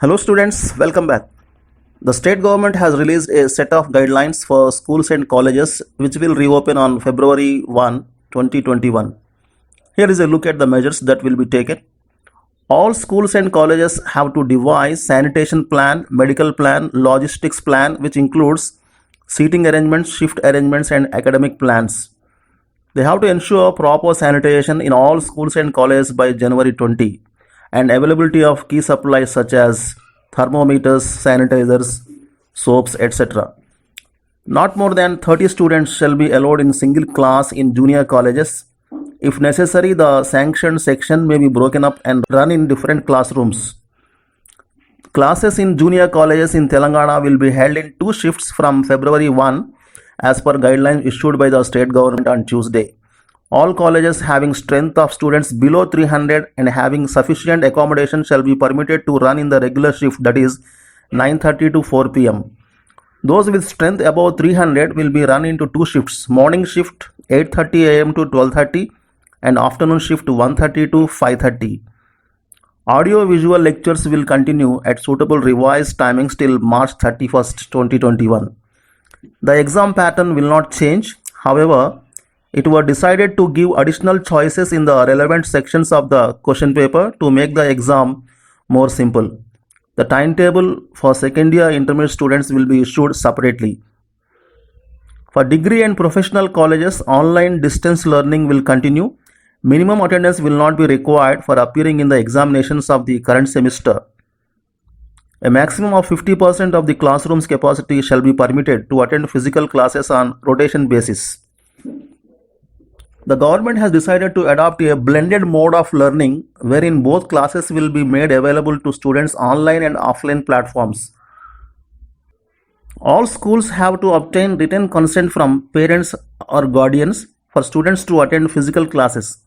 Hello students, welcome back. The state government has released a set of guidelines for schools and colleges which will reopen on February 1, 2021. Here is a look at the measures that will be taken. All schools and colleges have to devise sanitation plan, medical plan, logistics plan which includes seating arrangements, shift arrangements and academic plans. They have to ensure proper sanitation in all schools and colleges by January 20 and availability of key supplies such as thermometers, sanitizers, soaps, etc. Not more than 30 students shall be allowed in single class in junior colleges. If necessary, the sanctioned section may be broken up and run in different classrooms. Classes in junior colleges in Telangana will be held in 2 shifts from February 1 as per guidelines issued by the state government on Tuesday. All colleges having strength of students below 300 and having sufficient accommodation shall be permitted to run in the regular shift, that is 9:30 to 4 p.m. Those with strength above 300 will be run into 2 shifts, morning shift 8:30 a.m. to 12:30 and afternoon shift 1:30 to 5:30. Audio visual lectures will continue at suitable revised timings till March 31st, 2021. The exam pattern will not change. However, it was decided to give additional choices in the relevant sections of the question paper to make the exam more simple. The timetable for second year intermediate students will be issued separately. For degree and professional colleges, online distance learning will continue. Minimum attendance will not be required for appearing in the examinations of the current semester. A maximum of 50% of the classroom's capacity shall be permitted to attend physical classes on rotation basis. The government has decided to adopt a blended mode of learning wherein both classes will be made available to students online and offline platforms. All schools have to obtain written consent from parents or guardians for students to attend physical classes.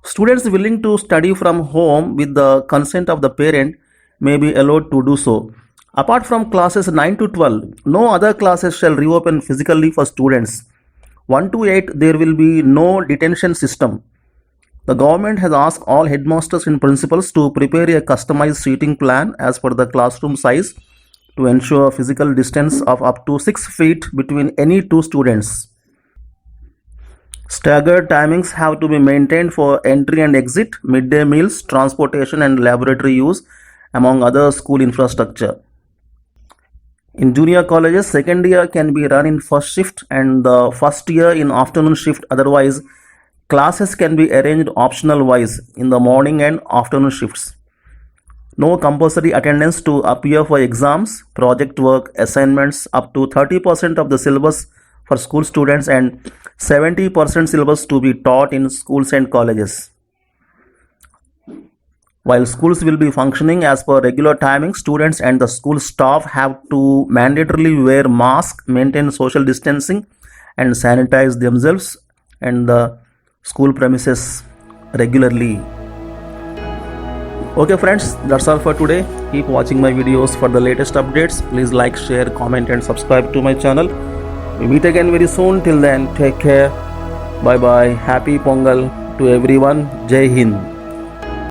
Students willing to study from home with the consent of the parent may be allowed to do so. Apart from classes 9 to 12, no other classes shall reopen physically for students. 1 to 8, there will be no detention system. The government has asked all headmasters and principals to prepare a customized seating plan as per the classroom size to ensure physical distance of up to 6 feet between any 2 students. Staggered timings have to be maintained for entry and exit, midday meals, transportation and laboratory use, among other school infrastructure. In junior colleges, second year can be run in first shift and the first year in afternoon shift. Otherwise, classes can be arranged optional wise in the morning and afternoon shifts. No compulsory attendance to appear for exams, project work, assignments, up to 30% of the syllabus for school students and 70% syllabus to be taught in schools and colleges. While schools will be functioning as per regular timing, students and the school staff have to mandatorily wear masks, maintain social distancing and sanitize themselves and the school premises regularly. Okay friends, that's all for today. Keep watching my videos for the latest updates. Please like, share, comment and subscribe to my channel. We meet again very soon. Till then, take care. Bye bye. Happy Pongal to everyone. Jai Hind.